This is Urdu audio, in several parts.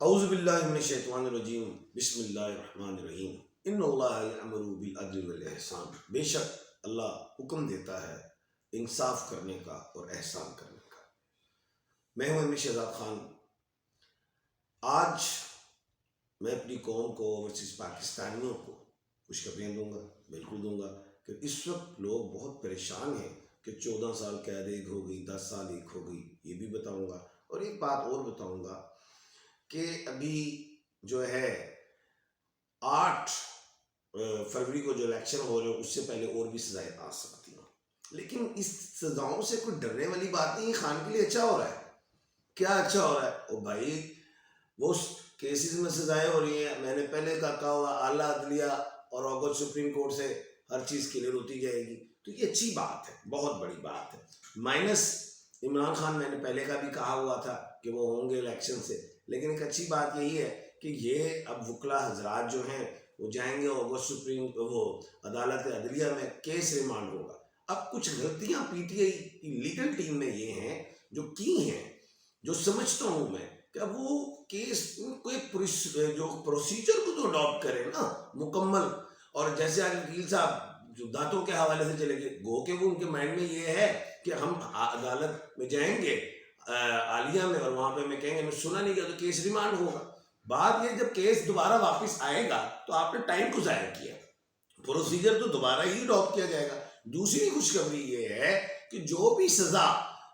اعوذ باللہ من الشیطان الرجیم بسم اللہ الرحمن الرحیم ان اللہ یأمر بالعدل والاحسان۔ بے شک اللہ حکم دیتا ہے انصاف کرنے کا اور احسان کرنے کا۔ میں ہوں ایم شہزاد خان۔ آج میں اپنی قوم کو اوورسیز پاکستانیوں کو خوشخبریاں دوں گا، بالکل دوں گا کہ اس وقت لوگ بہت پریشان ہیں کہ 14 سال قید ایک ہو گئی، 10 سال ایک ہو گئی، یہ بھی بتاؤں گا۔ اور ایک بات اور بتاؤں گا کہ ابھی جو ہے 8 فروری کو جو الیکشن ہو رہے ہیں اس سے پہلے اور بھی سزائیں آ سکتی ہیں، لیکن اس سزاؤں سے کوئی ڈرنے والی بات نہیں۔ خان کے لیے اچھا ہو رہا ہے، کیا اچھا ہو رہا ہے؟ او بھائی، وہ کیسز میں سزائیں ہو رہی ہیں، میں نے پہلے کہا ہوا اعلیٰ عدلیہ اور آگے سپریم کورٹ سے ہر چیز کلیئر ہوتی جائے گی، تو یہ اچھی بات ہے، بہت بڑی بات ہے۔ مائنس عمران خان، میں نے پہلے کا بھی کہا ہوا تھا کہ وہ ہوں گے الیکشن سے، لیکن ایک اچھی بات یہی ہے کہ یہ اب وکلا حضرات جو ہیں وہ جائیں گے اور وہ عدالت عدلیہ میں کیس ریمانڈ ہوگا۔ اب کچھ غلطیاں پی ٹی آئی کی لیگل ٹیم نے یہ ہیں جو کی ہیں، جو سمجھتا ہوں میں کہ اب وہ کیس کوئی جو پروسیجر کو تو اڈاپٹ کرے نا مکمل۔ اور جیسے آج وکیل صاحب جو دانتوں کے حوالے سے چلے گئے، گو کہ وہ ان کے مائنڈ میں یہ ہے کہ ہم عدالت میں جائیں گے عالیہ میں، اور وہاں پہ میں کہیں گے میں سنا نہیں گیا تو کیس ریمانڈ ہوگا۔ بات یہ جب کیس دوبارہ واپس آئے گا تو آپ نے ٹائم کو ضائع کیا، پروسیجر تو دوبارہ ہی اڈاپٹ کیا جائے گا۔ دوسری خوشخبری یہ ہے کہ جو بھی سزا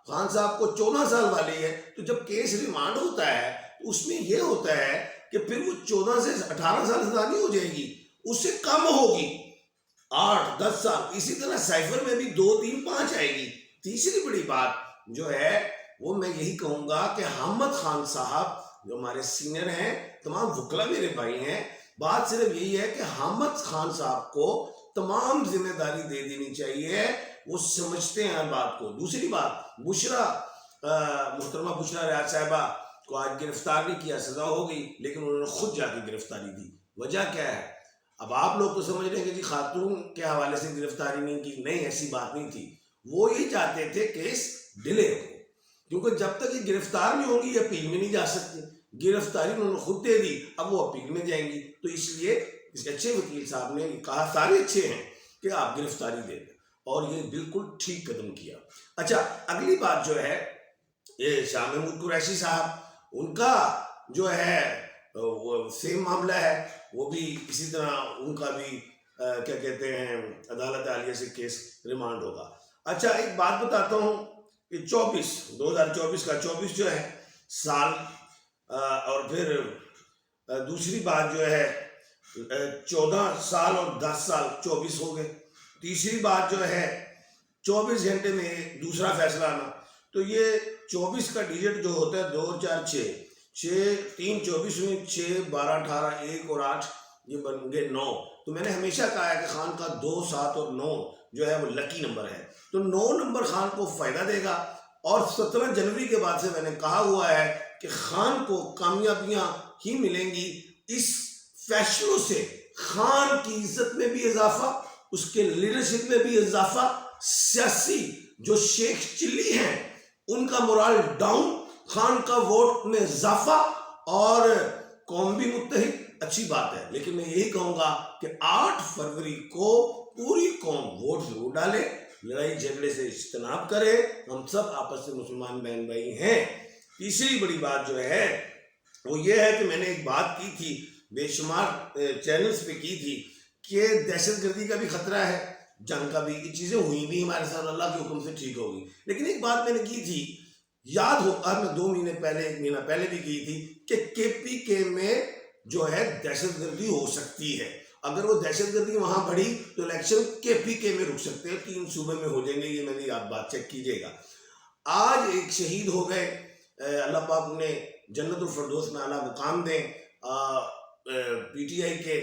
خان صاحب کو 14 سال والی ہے، تو جب کیس ریمانڈ ہوتا ہے تو اس میں یہ ہوتا ہے کہ پھر وہ 14 سے 18 سال سزا نہیں ہو جائے گی، اس سے کم ہوگی، 8-10 سال۔ اسی طرح سائفر میں بھی 2, 3, 5 آئے گی۔ تیسری بڑی بات جو ہے وہ میں یہی کہوں گا کہ حامد خان صاحب جو ہمارے سینئر ہیں، تمام وکلا میرے بھائی ہیں، بات صرف یہی ہے کہ حامد خان صاحب کو تمام ذمہ داری دے دینی چاہیے، وہ سمجھتے ہیں ہر بات کو۔ دوسری بات، محترمہ بشرا ریاض صاحبہ کو آج گرفتار نہیں کیا، سزا ہو گئی، لیکن انہوں نے خود جا کے گرفتاری دی۔ وجہ کیا ہے؟ اب آپ لوگ تو سمجھ رہے ہیں کہ جی خاتون کے حوالے سے گرفتاری نہیں کی، نہیں، ایسی بات نہیں تھی۔ وہ یہ چاہتے تھے کیس ڈیلے ہو، کیونکہ جب تک یہ گرفتار نہیں ہوگی یہ اپیل میں نہیں جا سکتی۔ گرفتاری انہوں نے خود دے دی، اب وہ اپیل میں جائیں گی، تو اس لیے اس اچھے وکیل صاحب نے کہا، سارے اچھے ہیں، کہ آپ گرفتاری دے دیں، اور یہ بالکل ٹھیک قدم کیا۔ اچھا، اگلی بات جو ہے یہ شاہ محمود قریشی صاحب، ان کا جو ہے وہ سیم معاملہ ہے، وہ بھی اسی طرح ان کا بھی کیا کہتے ہیں عدالت عالیہ سے کیس ریمانڈ ہوگا۔ اچھا، ایک بات بتاتا ہوں کہ 2024 کا 24 جو ہے سال، اور پھر دوسری بات جو ہے 14 سال اور 10 سال 24 ہو گئے۔ تیسری بات جو ہے 24 گھنٹے میں دوسرا فیصلہ آنا، تو یہ 24 کا ڈیجٹ جو ہوتا ہے 2 اور 4 6 3 24 ہوئی، 6 12 18 1 اور 8 یہ بن گئے 9۔ تو میں نے ہمیشہ کہا ہے کہ خان کا 2 7 اور 9 جو ہے وہ لکی نمبر ہے، تو 9 نمبر خان کو فائدہ دے گا۔ اور 17 جنوری کے بعد سے میں نے کہا ہوا ہے کہ خان کو کامیابیاں ہی ملیں گی۔ اس فیصلوں سے خان کی عزت میں بھی اضافہ، اس کے لیڈرشپ میں بھی اضافہ، سیاسی جو شیخ چلی ہیں ان کا مورال ڈاؤن، خان کا ووٹ میں اضافہ، اور قوم بھی متحد، اچھی بات ہے۔ لیکن میں یہی کہوں گا کہ 8 فروری کو پوری قوم ووٹ ضرور ڈالے، لڑائی جھگڑے سے اجتناب کرے، ہم سب آپس میں مسلمان بہن بھائی ہیں۔ تیسری بڑی بات جو ہے وہ یہ ہے کہ میں نے ایک بات کی تھی، بے شمار چینلز پہ کی تھی، کہ دہشت گردی کا بھی خطرہ ہے، جنگ کا بھی، یہ چیزیں ہوئی بھی ہمارے ساتھ، اللہ کے حکم سے ٹھیک ہوگی۔ لیکن ایک بات میں نے کی تھی، یاد ہو، میں 2 مہینے پہلے 1 مہینہ پہلے بھی کی تھی، کہ KPK میں جو ہے دہشت گردی ہو سکتی ہے۔ اگر وہ دہشت گردی وہاں بڑھی تو الیکشن KPK میں رک سکتے ہیں، 3 صوبے میں ہو جائیں گے، یہ میری آپ بات چیک کیجئے گا۔ آج ایک شہید ہو گئے، اللہ پاک انہیں جنت الفردوس میں اعلیٰ مقام دیں، PTI کے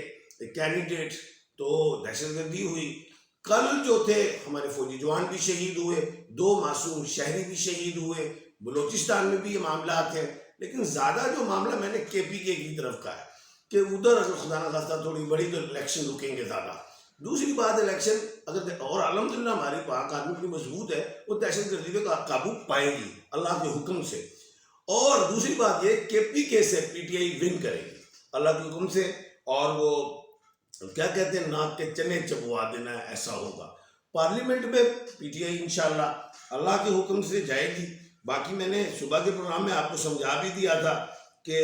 کینڈیڈیٹ، تو دہشت گردی ہوئی۔ کل جو تھے ہمارے فوجی جوان بھی شہید ہوئے، 2 معصوم شہری بھی شہید ہوئے، بلوچستان میں بھی یہ معاملات ہیں۔ لیکن زیادہ جو معاملہ میں نے KPK کی طرف کا ہے کہ ادھر اگر خدا نہ خواستہ تھوڑی بڑی تو الیکشن رکیں گے زیادہ۔ دوسری بات، الیکشن اگر، اور الحمدللہ ہماری پاک آرمی اتنی مضبوط ہے، وہ دہشت گردی پہ قابو پائے گی اللہ کے حکم سے۔ اور دوسری بات یہ کہ پی کے سے پی ٹی آئی ون کرے گی اللہ کے حکم سے، اور وہ کیا کہتے ہیں ناک کے چنے چبوا دینا ہے، ایسا ہوگا۔ پارلیمنٹ میں پی ٹی آئی انشاءاللہ اللہ کے حکم سے جائے گی۔ باقی میں نے صبح کے پروگرام میں آپ کو سمجھا بھی دیا تھا کہ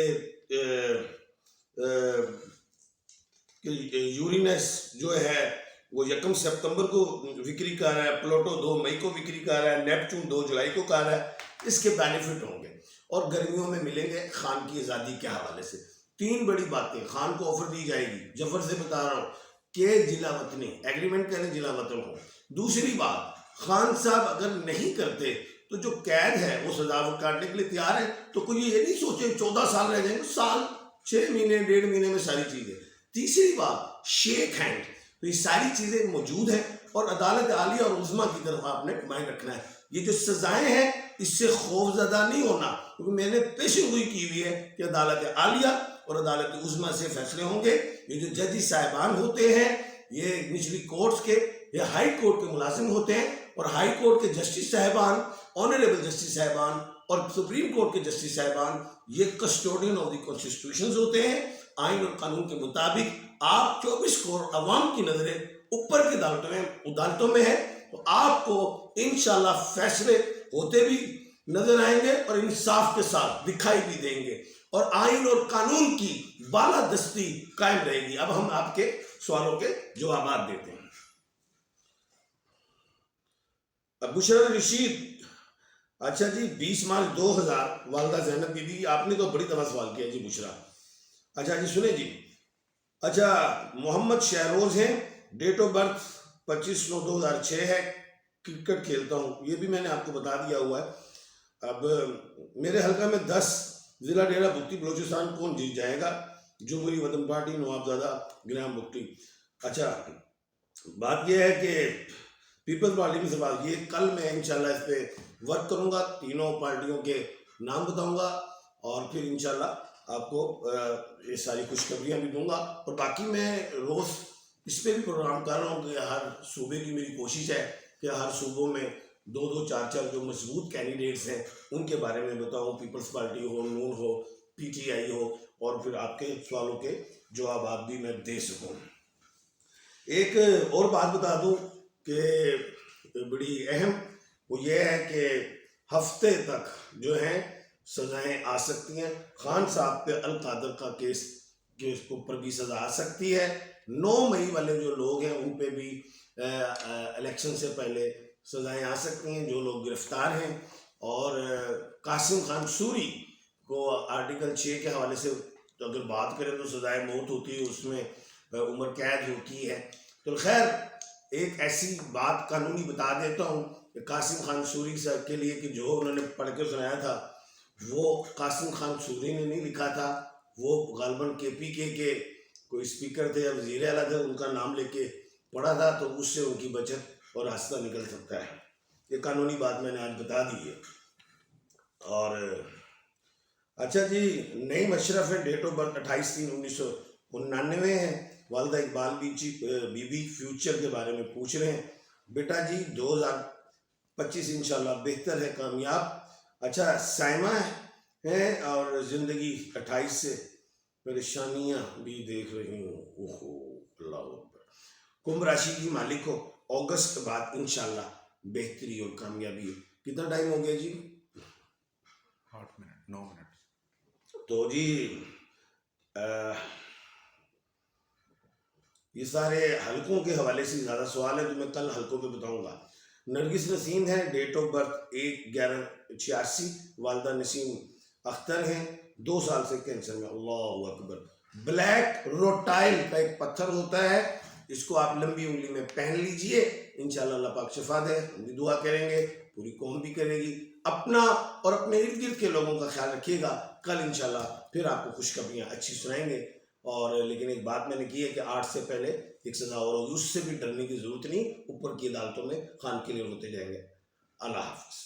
یورینس جو ہے وہ 1 سپتمبر کو وکری کر رہا ہے، پلوٹو 2 مئی کو وکری کر رہا ہے، نیپچون 2 جولائی کو کر رہا ہے۔ اس کے بینیفٹ ہوں گے اور گرمیوں میں ملیں گے خان کی آزادی کے حوالے سے۔ 3 بڑی باتیں خان کو آفر دی جائے گی، جفر سے بتا رہا ہوں کہ جلا وطنی ایگریمنٹ کریں، جلا وطن ہو۔ دوسری بات، خان صاحب اگر نہیں کرتے تو جو قید ہے وہ سزا کاٹنے کے لیے تیار ہے، تو کوئی یہ نہیں سوچے 14 سال رہ جائیں گے، سال 6 مہینے 1.5 مہینے میں ساری چیزیں۔ تیسری بات، شیک ہینڈ، تو یہ ساری چیزیں موجود ہیں اور عدالت عالیہ اور عظمیٰ کی طرف آپ نے مائنڈ رکھنا ہے۔ یہ جو سزائیں ہیں اس سے خوف زدہ نہیں ہونا، کیونکہ میں نے پیشن گوئی کی ہوئی ہے کہ عدالت عالیہ اور عدالت عظمیٰ سے فیصلے ہوں گے۔ یہ جو ججی صاحبان ہوتے ہیں یہ نچلی کورٹس کے یا ہائی کورٹ کے ملازم ہوتے ہیں، اور ہائی کورٹ کے جسٹس صاحبان، آنریبل جسٹس صاحبان اور سپریم کورٹ کے جسٹس صاحبان یہ کسٹوڈین آف دی کانسٹیٹیوشنز ہوتے ہیں۔ آئین اور قانون کے مطابق آپ 24 کروڑ عوام کی نظریں اوپر کی عدالتوں میں ہے، تو آپ کو انشاءاللہ فیصلے ہوتے بھی نظر آئیں گے اور انصاف کے ساتھ دکھائی بھی دیں گے، اور آئین اور قانون کی بالادستی قائم رہے گی۔ اب ہم آپ کے سوالوں کے جوابات دیتے ہیں۔ بشرا رشید، اچھا جی 20 مارچ 2000 والدہ زینب بی بی، آپ نے تو بڑی دفعہ سوال کیا جی بشرا۔ اچھا جی سنیں جی، اچھا محمد شہروز ہیں، ڈیٹ آف برتھ 25/9/2006 ہے، کرکٹ کھیلتا ہوں، یہ بھی میں نے آپ کو بتا دیا ہوا ہے۔ اب میرے حلقہ میں 10 ضلع ڈیرہ بگٹی بلوچستان کون جیت جائے گا؟ جمہوری وطن پارٹی، نوابزادہ گرام بگٹی۔ اچھا بات یہ ہے کہ پیپلز پارٹی میں سے بات یہ، کل میں انشاءاللہ اس پہ ورک کروں گا، تینوں پارٹیوں کے نام بتاؤں گا، اور پھر انشاءاللہ آپ کو یہ ساری خوشخبریاں بھی دوں گا۔ اور باقی میں روز اس پہ بھی پروگرام کر رہا ہوں کہ ہر صوبے کی میری کوشش ہے کہ ہر صوبوں میں 2-2 4-4 جو مضبوط کینڈیڈیٹس ہیں ان کے بارے میں بتاؤں، پیپلز پارٹی ہو، نون ہو، پی ٹی آئی ہو، اور پھر آپ کے سوالوں کے جوابات بھی میں دے سکوں۔ ایک اور بات بتا دوں کہ بڑی اہم، وہ یہ ہے کہ ہفتے تک جو ہیں سزائیں آ سکتی ہیں۔ خان صاحب پہ القادر کا کیس کے اس کے اوپر بھی سزا آ سکتی ہے۔ 9 مئی والے جو لوگ ہیں ان پہ بھی الیکشن سے پہلے سزائیں آ سکتی ہیں، جو لوگ گرفتار ہیں۔ اور قاسم خان سوری کو آرٹیکل 6 کے حوالے سے اگر بات کریں تو سزائے موت ہوتی ہے، اس میں عمر قید ہوتی ہے۔ تو خیر ایک ایسی بات قانونی بتا دیتا ہوں کہ قاسم خان سوری صاحب کے لیے کہ جو انہوں نے پڑھ کے سنایا تھا وہ قاسم خان سوری نے نہیں لکھا تھا، وہ غالباً کے پی کے کوئی اسپیکر تھے یا وزیر اعلیٰ تھے، ان کا نام لے کے پڑھا تھا، تو اس سے ان کی بچت اور راستہ نکل سکتا ہے۔ یہ قانونی بات میں نے آج بتا دی ہے۔ اور اچھا جی نعیم اشرف ہے، ڈیٹ آف برتھ 28/3/1999 ہے، والدہ اقبال بی بی فیوچر کے بارے میں پوچھ رہے ہیں۔ بیٹا جی 2025 انشاءاللہ بہتر ہے، کامیاب۔ اچھا سائمہ ہیں اور زندگی 28 سے پریشانیاں بھی دیکھ رہی ہوں، اوہو اللہ اکبر۔ کمبھ راشی کی مالک ہو، اگست کے بعد انشاءاللہ بہتری اور کامیابی ہے۔ کتنا ٹائم ہو گیا جی؟ 8 منٹ 9 منٹ۔ تو جی یہ سارے حلقوں کے حوالے سے زیادہ سوال ہے تو میں کل حلقوں پہ بتاؤں گا۔ نرگس نسیم ہے، ڈیٹ آف برتھ 1/11/86، والدہ نسیم اختر ہیں، 2 سال سے کینسر میں، اللہ اکبر۔ بلیک روٹائل کا ایک پتھر ہوتا ہے، اس کو آپ لمبی انگلی میں پہن لیجئے، انشاءاللہ اللہ پاک شفا دے۔ ہم بھی دعا کریں گے، پوری قوم بھی کرے گی۔ اپنا اور اپنے ارد گرد کے لوگوں کا خیال رکھیے گا، کل انشاءاللہ پھر آپ کو خوشخبریاں اچھی سنائیں گے۔ اور لیکن ایک بات میں نے کی ہے کہ 8 سے پہلے ایک سزا اور ہوگی، اس سے بھی ڈرنے کی ضرورت نہیں، اوپر کی عدالتوں میں خان کلیئر ہوتے جائیں گے۔ اللہ حافظ۔